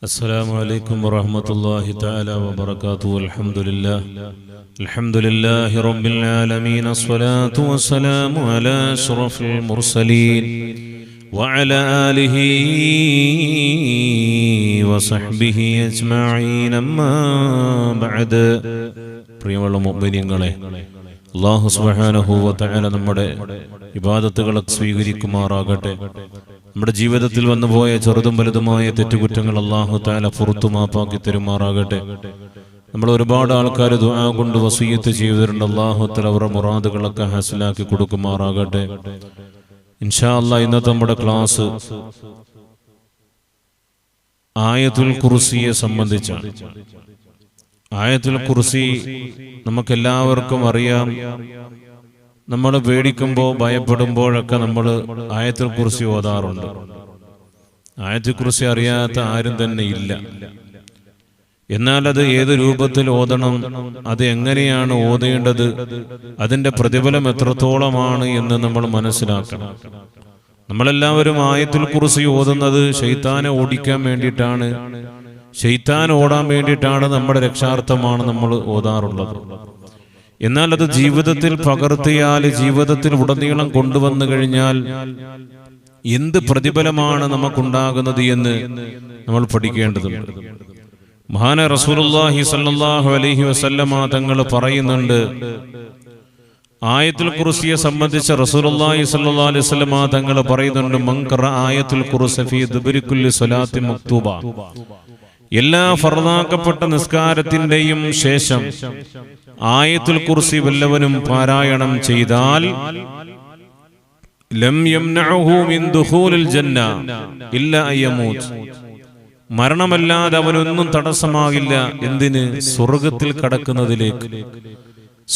السلام عليكم ورحمة الله تعالى وبركاته. الحمد لله رب العالمين، الصلاة والسلام على أشرف المرسلين وعلى آله وصحبه أجمعين. أما بعد. പ്രിയമുള്ള മുഅ്മിനീങ്ങളെ, അല്ലാഹു സുബ്ഹാനഹു വ തആല നമ്മുടെ ഇബാദത്തുകളെ സ്വീകരിക്കുമാറാകട്ടെ. നമ്മുടെ ജീവിതത്തിൽ വന്നുപോയ ചെറുതും വലുതുമായ തെറ്റുകുറ്റങ്ങൾ അല്ലാഹു തആല പുറത്തു മാപ്പാക്കി തരുമാറാകട്ടെ. നമ്മൾ ഒരുപാട് ആൾക്കാർ ദുആ കൊണ്ട് വസിയ്യത്ത് ചെയ്തിട്ടുണ്ട്. അല്ലാഹു തആല അവരുടെ മുറാദുകളൊക്കെ ഹാസിലാക്കി കൊടുക്കുമാറാകട്ടെ. ഇൻഷാ അല്ലാഹ് ഇന്നത്തെ നമ്മുടെ ക്ലാസ് ആയത്തുൽ കുർസിയെ സംബന്ധിച്ചാണ്. ആയത്തുൽ കുർസി നമുക്കെല്ലാവർക്കും അറിയാം. നമ്മൾ പേടിക്കുമ്പോൾ ഭയപ്പെടുമ്പോഴൊക്കെ നമ്മൾ ആയത്തുൽ കുർസി ഓതാറുണ്ട്. ആയത്തുൽ കുർസി അറിയാത്ത ആരും തന്നെ ഇല്ല. എന്നാൽ അത് ഏത് രൂപത്തിൽ ഓതണം, അത് എങ്ങനെയാണ് ഓതേണ്ടത്, അതിൻ്റെ പ്രതിഫലം എത്രത്തോളമാണ് എന്ന് നമ്മൾ മനസ്സിലാക്കണം. നമ്മളെല്ലാവരും ആയത്തുൽ കുർസി ഓതുന്നത് ശൈത്താനെ ഓടിക്കാൻ വേണ്ടിയിട്ടാണ്, ശൈത്താൻ ഓടാൻ വേണ്ടിയിട്ടാണ്, നമ്മുടെ രക്ഷാർത്ഥമാണ് നമ്മൾ ഓതാറുള്ളത്. എന്നാൽ അത് ജീവിതത്തിൽ പകർത്തിയാൽ, ജീവിതത്തിൽ ഉടനീളം കൊണ്ടുവന്നു കഴിഞ്ഞാൽ എന്ത് പ്രതിഫലമാണ് നമുക്കുണ്ടാകുന്നത് എന്ന് നമ്മൾ പഠിക്കേണ്ടതുണ്ട്. മഹാനായ റസൂലുള്ളാഹി സ്വല്ലല്ലാഹു അലൈഹി വസല്ലമ തങ്ങൾ പറയുന്നുണ്ട്, ആയത്തുൽ കുർസിയെ സംബന്ധിച്ച് റസൂലുള്ളാഹി സ്വല്ലല്ലാഹു അലൈഹി വസല്ലമ തങ്ങൾ പറയുന്നുണ്ട്, മൻ ഖറഅ ആയത്തുൽ കുർസി ഫീ ദുബരി കുല്ലി സ്വലാത്തി മക്തൂബ, എല്ലാ ഫർളാക്കപ്പെട്ട നിസ്കാരത്തിന്റെയും ശേഷം ആയത്തുൽ കുർസി വല്ലവനും പാരായണം ചെയ്താൽ ലം യംനഉഹു മിൻ ദുഖൂലിൽ ജന്ന ഇല്ലാ അയ്യമൂത്, മരണമല്ലാതെ അവനൊന്നും തടസ്സമാകില്ല. എന്തിന്? സ്വർഗത്തിൽ കടക്കുന്നതിലേക്ക്.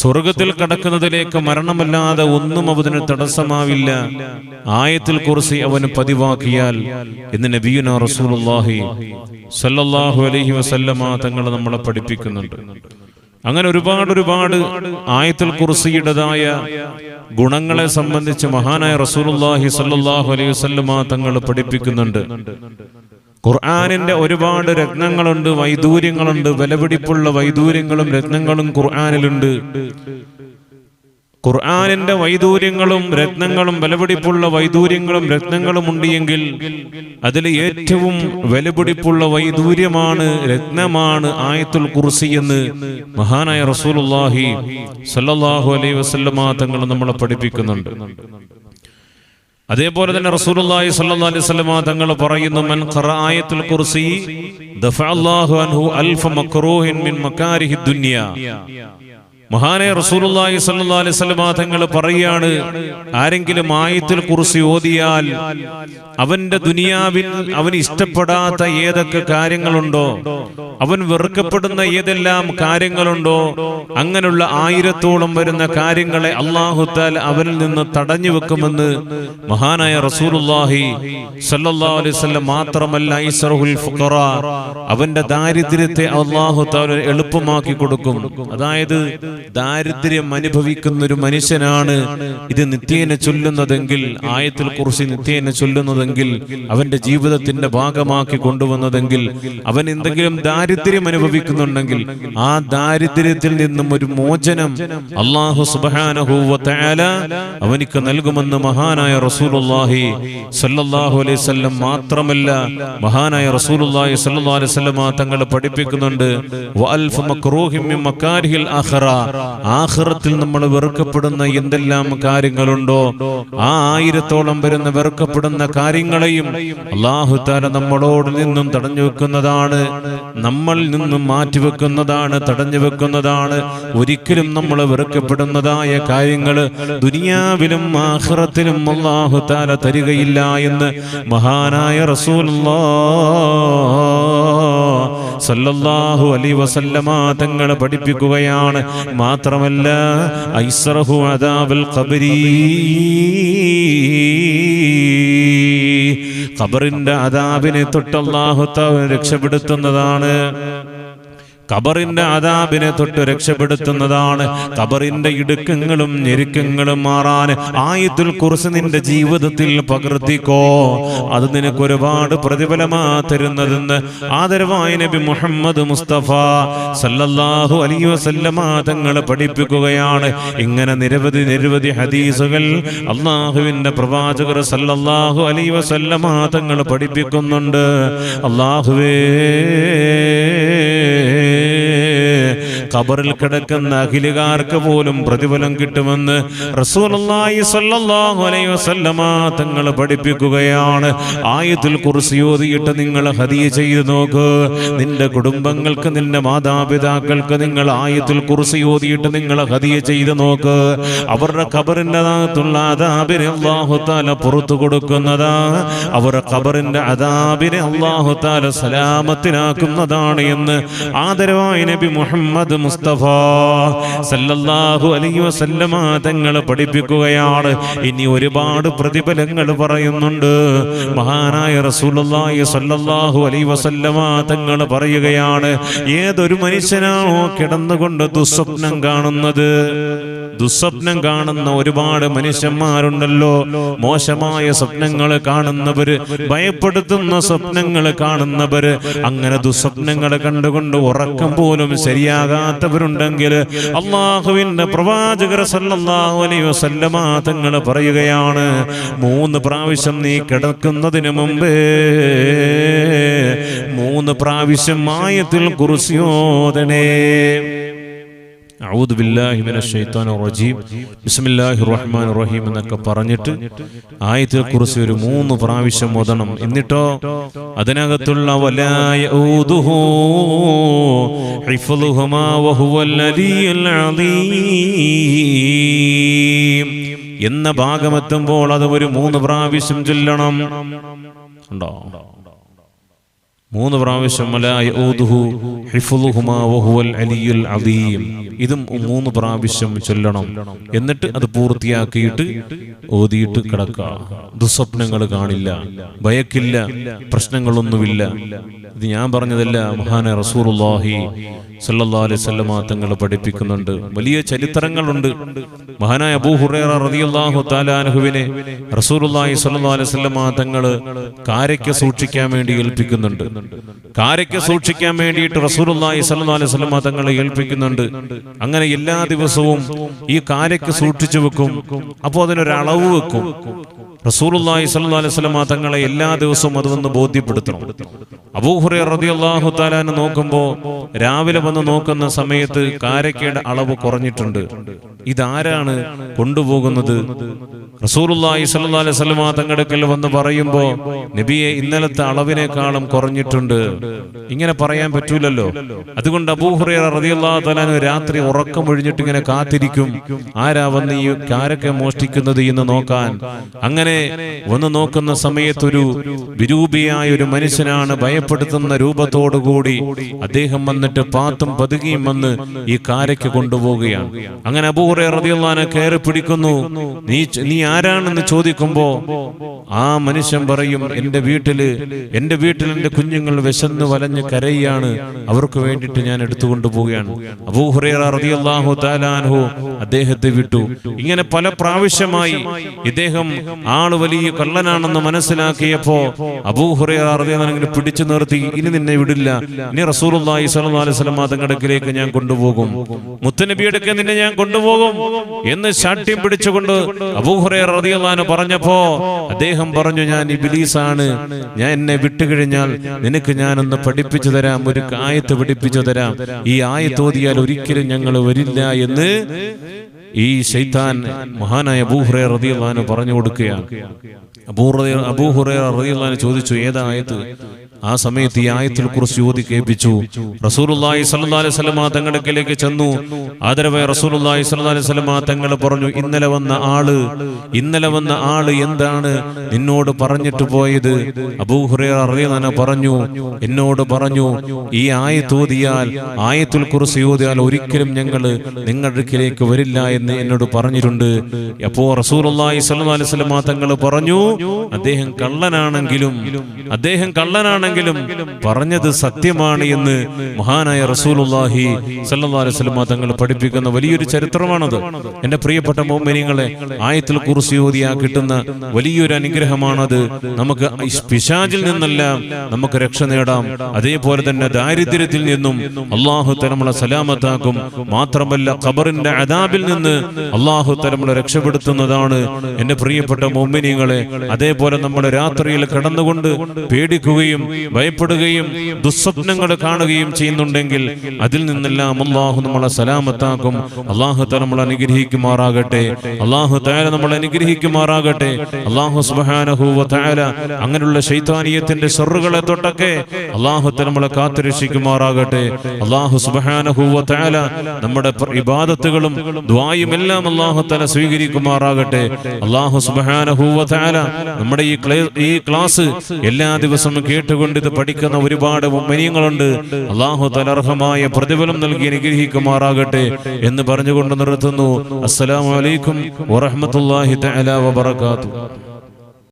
സ്വർഗത്തിൽ കടക്കുന്നതിലേക്ക് മരണമല്ലാതെ ഒന്നും അവന് തടസ്സമാവില്ല, ആയത്തുൽ കുർസി അവന് പതിവാക്കിയാൽ എന്ന് നബിയുനാ റസൂലുള്ളാഹി സ്വല്ലല്ലാഹു അലൈഹി വസല്ലമ തങ്ങൾ നമ്മളെ പഠിപ്പിക്കുന്നുണ്ട്. അങ്ങനെ ഒരുപാട് ആയത്തുൽ കുർസിയുടേതായ ഗുണങ്ങളെ സംബന്ധിച്ച് മഹാനായ റസൂലുള്ളാഹി സ്വല്ലല്ലാഹു അലൈഹി വസല്ലമ തങ്ങൾ പഠിപ്പിക്കുന്നുണ്ട്. ഖുർആനിന്റെ ഒരുപാട് രത്നങ്ങളുണ്ട്, വൈദൂര്യങ്ങളുണ്ട്. വിലപിടിപ്പുള്ള വൈദൂര്യങ്ങളും രത്നങ്ങളും ഖുർആനിലുണ്ട്. ഖുർആനിന്റെ വൈദൂര്യങ്ങളും രത്നങ്ങളും, വിലപിടിപ്പുള്ള വൈദൂര്യങ്ങളും രത്നങ്ങളും ഉണ്ട് എങ്കിൽ അതിൽ ഏറ്റവും വിലപിടിപ്പുള്ള വൈദൂര്യമാണ്, രത്നമാണ് ആയത്തുൽ കുർസി എന്ന് മഹാനായ റസൂലുള്ളാഹി സ്വല്ലല്ലാഹു അലൈഹി വസല്ലമ തങ്ങൾ നമ്മളെ പഠിപ്പിക്കുന്നുണ്ട്. അതേപോലെ തന്നെ റസൂലുള്ളാഹി സ്വല്ലല്ലാഹു അലൈഹി വസല്ലമ തങ്ങൾ പറയുന്നു, മൻ ഖറഅ ആയത്തുൽ കുർസി ദഫഅല്ലാഹു അൻഹു അൽഫ മക്റൂഹിൻ മിൻ മകാരിഹി ദുനിയ. മഹാനായ റസൂലുള്ളാഹി സ്വല്ലല്ലാഹു അലൈഹി വസല്ലമ തങ്ങൾ പറയാണ്, ആരെങ്കിലും ആയത്തുൽ കുർസി ഓതിയാൽ അവന്റെ ദുനിയാവിൽ അവന് ഇഷ്ടപ്പെടാത്ത ഏതൊക്കെ കാര്യങ്ങളുണ്ടോ, അവൻ വെറുക്കപ്പെടുന്ന ഏതെല്ലാം കാര്യങ്ങളുണ്ടോ, അങ്ങനെയുള്ള 1000-ഓളം വരുന്ന കാര്യങ്ങളെ അല്ലാഹു തആല അവനിൽ നിന്ന് തടഞ്ഞു വെക്കുമെന്ന് മഹാനായ റസൂലുള്ളാഹി സ്വല്ലല്ലാഹു അലൈഹി വസല്ലം. മാത്രമല്ല, ഐസറുൽ ഫുഖറ, അവന്റെ ദാരിദ്ര്യത്തെ അല്ലാഹു തആല എളുപ്പമാക്കി കൊടുക്കും. അതായത് ദാരിദ്ര്യം അനുഭവിക്കുന്ന ഒരു മനുഷ്യനാണ് ഇത് നിത്യേന ചൊല്ലുന്നതെങ്കിൽ, ആയത്തുൽ കുർസി നിത്യേന ചൊല്ലുന്നതെങ്കിൽ, അവന്റെ ജീവിതത്തിന്റെ ഭാഗമാക്കി കൊണ്ടുവന്നതെങ്കിൽ, അവൻ എന്തെങ്കിലും ദാരിദ്ര്യം അനുഭവിക്കുന്നുണ്ടെങ്കിൽ ആ ദാരിദ്ര്യത്തിൽ നിന്നും ഒരു മോചനം അല്ലാഹു സുബ്ഹാനഹു വ തആല അവനിക്ക് നൽകുമെന്ന് മഹാനായ റസൂലുള്ളാഹി സ്വല്ലല്ലാഹു അലൈഹി വസല്ലം. മാത്രമല്ല, മഹാനായ റസൂലുള്ളാഹി സ്വല്ലല്ലാഹു അലൈഹി വസല്ലം തങ്ങൾ പഠിപ്പിക്കുന്നുണ്ട്, വഅൽഫ മക്റൂഹിൻ മിൻ മകാരിഹിൽ ആഖിറ, ആഖിറത്തിൽ നമ്മൾ വെറുക്കപ്പെടുന്ന എന്തെല്ലാം കാര്യങ്ങളുണ്ടോ ആ 1000-ഓളം വരുന്ന വെറുക്കപ്പെടുന്ന കാര്യങ്ങളെയും അല്ലാഹു തആല നമ്മളോട് നിന്നും തടഞ്ഞു വെക്കുന്നതാണ്, നമ്മളിൽ നിന്നും മാറ്റിവെക്കുന്നതാണ്, തടഞ്ഞു വെക്കുന്നതാണ്. ഒരിക്കലും നമ്മൾ വെറുക്കപ്പെടുന്നതായ കാര്യങ്ങൾ ദുനിയാവിലും ആഖിറത്തിലും അല്ലാഹു തആല തരികയില്ല എന്ന് മഹാനായ റസൂലുള്ളാഹി സല്ലല്ലാഹു അലൈഹി വസല്ലമ തങ്ങൾ പഠിപ്പിക്കുകയാണ്. മാത്രമല്ല, ഐസറഹു അദാബുൽ ഖബരി, ഖബറിന്റെ അദാബിനെ തൊട്ട് അല്ലാഹു തആല രക്ഷപ്പെടുത്തുന്നതാണ്. ഖബറിന്റെ അദാബിനെ തൊട്ട് രക്ഷപ്പെടുത്തുന്നതാണ്. ഖബറിന്റെ ഇടുക്കങ്ങളും ഞെരുക്കങ്ങളും മാറാൻ ആയത്തുൽ കുർസി നിന്റെ ജീവിതത്തിൽ പകർത്തിക്കോ. അത് നിനക്ക് ഒരുപാട് പ്രതിഫലമാ തരുന്നതെന്ന് ആദരവായ നബി മുഹമ്മദ് മുസ്തഫ സല്ലല്ലാഹു അലൈഹി വസല്ലമ തങ്ങൾ പഠിപ്പിക്കുകയാണ്. ഇങ്ങനെ നിരവധി ഹദീസുകൾ അല്ലാഹുവിന്റെ പ്രവാചകർ സല്ലല്ലാഹു അലൈഹി വസല്ലമ തങ്ങൾ പഠിപ്പിക്കുന്നുണ്ട്. അല്ലാഹുവേ, ഖബറിൽ കിടക്കുന്ന അഖിലുകാർക്ക് പോലും പ്രതിഫലം കിട്ടുമെന്ന് റസൂലുള്ളാഹി സ്വല്ലല്ലാഹു അലൈഹി വസല്ലമ തങ്ങൾ പഠിപ്പിക്കുകയാണ്. ആയത്തുൽ കുർസി ഓതിയിട്ട് നിങ്ങൾ ഹദിയ ചെയ്തു നോക്ക്. നിന്റെ കുടുംബങ്ങൾക്ക്, നിന്റെ മാതാപിതാക്കൾക്ക് നിങ്ങൾ ആയത്തുൽ കുർസി ഓതിയിട്ട് നിങ്ങൾ ഹദിയ ചെയ്തു നോക്ക്. അവരുടെ ഖബറിന്റെ അകത്തുള്ള അദാബിനെ അല്ലാഹു തആല പുറത്തു കൊടുക്കുന്നതാ. അവരുടെ ഖബറിന്റെ അദാബിനെ അല്ലാഹു തആല സലാമത്തിനാക്കുന്നതാണ് എന്ന് ആദരവായ നബി മുഹമ്മദ് മുസ്തഫ സല്ലല്ലാഹു അലൈഹി വസല്ലമ തങ്ങൾ പഠിപ്പിക്കുകയാണ്. ഇനി ഒരുപാട് പ്രതിഫലങ്ങൾ പറയുന്നുണ്ട്. മഹാനായ റസൂലുള്ളാഹി സ്വല്ലല്ലാഹു അലൈഹി വസല്ലമ തങ്ങൾ പറയുകയാണ്, ഏതൊരു മനുഷ്യനാണോ കിടന്നുകൊണ്ട് ദുസ്വപ്നം കാണുന്നത്, ദുസ്വപ്നം കാണുന്ന ഒരുപാട് മനുഷ്യന്മാരുണ്ടല്ലോ. മോശമായ സ്വപ്നങ്ങൾ കാണുന്നവര്, ഭയപ്പെടുത്തുന്ന സ്വപ്നങ്ങൾ കാണുന്നവര്, അങ്ങനെ ദുസ്വപ്നങ്ങൾ കണ്ടുകൊണ്ട് ഉറക്കം പോലും ശരിയാകാത്തവരുണ്ടെങ്കിൽ അല്ലാഹുവിന്റെ പ്രവാചകർ സല്ലല്ലാഹു അലൈഹി വസല്ലമ തങ്ങൾ പറയുകയാണ്, 3 പ്രാവശ്യം നീ കിടക്കുന്നതിന് മുമ്പേ 3 പ്രാവശ്യം ആയത്തുൽ കുർസി ഓതണേ. അഊദു ബില്ലാഹി മിനശ് ശൈത്വാനിർ റജീം ബിസ്മില്ലാഹിർ റഹ്മാനിർ റഹീം എന്നൊക്കെ പറഞ്ഞിട്ട് ആയത്തുൽ കുർസി ഒരു 3 പ്രാവശ്യം ഓതണം. എന്നിട്ടോ അതിനകത്തുള്ള വലാ യഊദുഹു ഹിഫ്ളുഹുമാ വഹുവൽ അലിയ്യുൽ അദീം എന്ന ഭാഗമെത്തുമ്പോൾ അത് ഒരു 3 പ്രാവശ്യം ചൊല്ലണം. ഉണ്ടോ? 3 പ്രാവശ്യം വലാ യഊദുഹു ഹിഫ്ളുഹുമാ വഹുവൽ അലിയ്യുൽ അദീം, ഇതും 3 പ്രാവശ്യം ചൊല്ലണം. എന്നിട്ട് അത് പൂർത്തിയാക്കിയിട്ട് ഓതിയിട്ട് കിടക്കുക. ദുസ്വപ്നങ്ങൾ കാണില്ല, ഭയക്കില്ല, പ്രശ്നങ്ങളൊന്നുമില്ല. ഇത് ഞാൻ പറഞ്ഞതല്ല, മഹാനായ റസൂലുള്ളാഹി സല്ലല്ലാഹു അലൈഹി വസല്ലമ തങ്ങൾ പഠിപ്പിക്കുന്നുണ്ട്. വലിയ ചരിത്രങ്ങളുണ്ട്. മഹാനായ അബൂ ഹുറൈറ റളിയല്ലാഹു തആല അൻഹുവിനെ റസൂലുള്ളാഹി സല്ലല്ലാഹു അലൈഹി വസല്ലമ തങ്ങൾ കാരയ്ക്ക് സൂക്ഷിക്കാൻ വേണ്ടി ഏൽപ്പിക്കുന്നുണ്ട്. കാരയ്ക്ക് സൂക്ഷിക്കാൻ വേണ്ടിയിട്ട് റസൂലുള്ളാഹി സ്വല്ലല്ലാഹു അലൈഹി വസല്ലം തങ്ങളെ ഏൽപ്പിക്കുന്നുണ്ട്. അങ്ങനെ എല്ലാ ദിവസവും ഈ കാരയ്ക്ക് സൂക്ഷിച്ചു വെക്കും. അപ്പോൾ അതിനൊരു അളവ് വെക്കും. റസൂലുള്ളാഹി സ്വല്ലല്ലാഹു അലൈഹി വസല്ലം തങ്ങളെ എല്ലാ ദിവസവും അതൊന്ന് ബോധ്യപ്പെടുത്തണം. അബൂ ഹുറൈറ റളിയല്ലാഹു തആല നോക്കുമ്പോൾ രാവിലെ വന്ന് നോക്കുന്ന സമയത്ത് കാരയ്ക്കയുടെ അളവ് കുറഞ്ഞിട്ടുണ്ട്. ഇതാരാണ് കൊണ്ടുപോകുന്നത്? റസൂലുള്ളാഹി സ്വല്ലല്ലാഹു അലൈഹി വസല്ലം തങ്ങളുടെ വന്ന് പറയുമ്പോൾ, നബിയെ, ഇന്നലത്തെ അളവിനേക്കാളും കുറഞ്ഞിട്ടുണ്ട്. ഇങ്ങനെ പറയാൻ പറ്റൂലല്ലോ. അതുകൊണ്ട് അബൂ ഹുറൈറ റളിയല്ലാഹു തആല രാത്രി ഉറക്കം ഒഴിഞ്ഞിട്ട് ഇങ്ങനെ കാത്തിരിക്കും, ആരാ വന്ന് ഈ കാരക്ക മോഷ്ടിക്കുന്നത് എന്ന് നോക്കാൻ. അങ്ങനെ വന്ന് നോക്കുന്ന സമയത്തൊരു വിരൂപിയായ ഒരു മനുഷ്യനാണ്, ഭയപ്പെടുത്തുന്ന രൂപത്തോടുകൂടി അദ്ദേഹം വന്നിട്ട് പാത്തും പതുകിയും വന്ന് ഈ കാരയ്ക്ക് കൊണ്ടുപോവുകയാണ്. അങ്ങനെ അബൂ ഹുറൈറ റളിയല്ലാഹു അൻഹു കയറി പിടിക്കുന്നു. നീ ആരാണെന്ന് ചോദിക്കുമ്പോ ആ മനുഷ്യൻ പറയും, എന്റെ വീട്ടിൽ എന്റെ കുഞ്ഞുങ്ങൾ വിശന്ന് വലഞ്ഞ് കരയാണ്, അവർക്ക് വേണ്ടിയിട്ട് ഞാൻ എടുത്തുകൊണ്ടു പോവുകയാണ്. അബൂ ഹുറൈറ റളിയല്ലാഹു തആല അൻഹു അദ്ദേഹത്തെ വിട്ടു. ഇങ്ങനെ പല പ്രാവശ്യമായി ഇദ്ദേഹം ആള് വലിയ കള്ളനാണെന്ന് മനസ്സിലാക്കിയപ്പോ അബൂ ഹുറൈറ റളിയല്ലാഹു അൻഹു പിടിച്ചു നിർത്തി, ഇനി നിന്നെ വിടില്ല, ഇനി റസൂലുള്ളാഹി സ്വല്ലല്ലാഹു അലൈഹി വസല്ലം തങ്ങളുടെ അടുക്കലേക്ക് ഞാൻ കൊണ്ടുപോകും, മുത്തുനബിയുടെ അടുക്കൽ നിന്നെ ഞാൻ കൊണ്ടുപോകും എന്ന് ശാഠ്യം പിടിച്ചുകൊണ്ട് അബൂ ഹുറൈറ റളിയല്ലാഹു അൻഹു പറഞ്ഞപ്പോ അദ്ദേഹം പറഞ്ഞു, ഞാൻ ഇബ്ലീസാണ്, ഞാൻ എന്നെ വിട്ടുകഴിഞ്ഞാൽ നിനക്ക് ഞാനൊന്ന് പഠിപ്പിച്ചു തരാം, ഒരു ആയത്ത് പഠിപ്പിച്ചു തരാം, ഈ ആയത്ത് ഓതിയാൽ ഒരിക്കലും ഞങ്ങൾ വരില്ല എന്ന് ഈ ശൈത്താൻ മഹാനായ അബൂ ഹുറൈറ റളിയല്ലാഹു അൻഹു പറഞ്ഞു കൊടുക്കുകയാണ്. അബൂ ഹുറൈറ റളിയല്ലാഹു അൻഹു ചോദിച്ചു, ഏതാ ആയത്ത്? ആ സമയത്ത് ഈ ആയത്തുൽ കുർസി ഓതി കേൾപ്പിച്ചു. റസൂലുള്ളാഹി സ്വല്ലല്ലാഹു അലൈഹി വസല്ലം തങ്ങളുടെ അടുക്കലേക്ക് ചെന്നു. ആദരവായ റസൂലുള്ളാഹി സ്വല്ലല്ലാഹു അലൈഹി വസല്ലം തങ്ങൾ പറഞ്ഞു, ഇന്നലെ വന്ന ആള് എന്താണ് നിന്നോട് പറഞ്ഞിട്ട് പോയത്? അബൂ ഹുറൈറ റളിയല്ലാഹു അൻഹു പറഞ്ഞു, എന്നോട് പറഞ്ഞു, ഈ ആയത്ത് ഓതിയാൽ, ആയത്തുൽ കുർസി ഓതിയാൽ ഒരിക്കലും ഞങ്ങൾ നിങ്ങളുടെ അടുക്കലേക്ക് വരില്ല എന്ന് എന്നോട് പറഞ്ഞിട്ടുണ്ട്. അപ്പോൾ റസൂലുള്ളാഹി സ്വല്ലല്ലാഹു അലൈഹി വസല്ലം തങ്ങൾ പറഞ്ഞു, അദ്ദേഹം കള്ളനാണെങ്കിലും പേരാണെങ്കിലും പറഞ്ഞത് സത്യമാണ് എന്ന് മഹാനായ റസൂലുള്ളാഹി സ്വല്ലല്ലാഹു അലൈഹി വസല്ലം തങ്ങൾ പഠിപ്പിക്കുന്ന വലിയൊരു ചരിത്രമാണത്. എന്റെ പ്രിയപ്പെട്ട മുഅ്മിനീങ്ങളെ, ആയത്തുൽ കുർസി ഓതിയാ കിട്ടുന്ന വലിയൊരു അനുഗ്രഹമാണത്. നമുക്ക് പിശാചിൽ നിന്നെല്ലാം നമുക്ക് രക്ഷ നേടാം. അതേപോലെ തന്നെ ദാരിദ്ര്യത്തിൽ നിന്നും അല്ലാഹു തആല നമ്മളെ സലാമത്താക്കും. മാത്രമല്ല ഖബറിന്റെ അദാബിൽ നിന്ന് അല്ലാഹു തആല നമ്മളെ രക്ഷപ്പെടുത്തുന്നതാണ് എന്റെ പ്രിയപ്പെട്ട മുഅ്മിനീങ്ങളെ. അതേപോലെ നമ്മുടെ രാത്രിയിൽ കിടന്നുകൊണ്ട് പേടിക്കുകയും ഭയപ്പെടുകയും ദുസ്വപ്നങ്ങൾ കാണുകയും ചെയ്യുന്നുണ്ടെങ്കിൽ അതിൽ നിന്നെല്ലാം അല്ലാഹു നമ്മളെ സലാമത്താക്കും. അല്ലാഹു തആല നമ്മളെ അനുഗ്രഹിക്കുമാറാകട്ടെ. അല്ലാഹു തആല നമ്മളെ അനുഗ്രഹിക്കുമാറാകട്ടെ. അല്ലാഹു സുബ്ഹാനഹു വ തആല അങ്ങനെയുള്ള ശൈത്താനിയത്തിന്റെ ശർറുകളെ തൊട്ടൊക്കെ അല്ലാഹു തആല നമ്മളെ കാത്തുരക്ഷിക്കുമാറാകട്ടെ. അല്ലാഹു സുബ്ഹാനഹു വ തആല നമ്മുടെ ഇബാദത്തുകളും ദുആയും എല്ലാം അല്ലാഹു തആല സ്വീകരിക്കുമാറാകട്ടെ. അല്ലാഹു സുബ്ഹാനഹു വ തആല നമ്മുടെ ഈ ക്ലാസ് എല്ലാ ദിവസവും കേട്ടുകൊണ്ട് ഇത് പഠിക്കുന്ന ഒരുപാട് മുഅ്മിനീങ്ങളുണ്ട്. അല്ലാഹു തആല അർഹമായ പ്രതിഫലം നൽകി അനുഗ്രഹിക്കുമാറാകട്ടെ എന്ന് പറഞ്ഞുകൊണ്ട് നിർത്തുന്നു. അസ്സലാമു അലൈക്കും വറഹ്മത്തുള്ളാഹി തആല വബറകാതുഹു.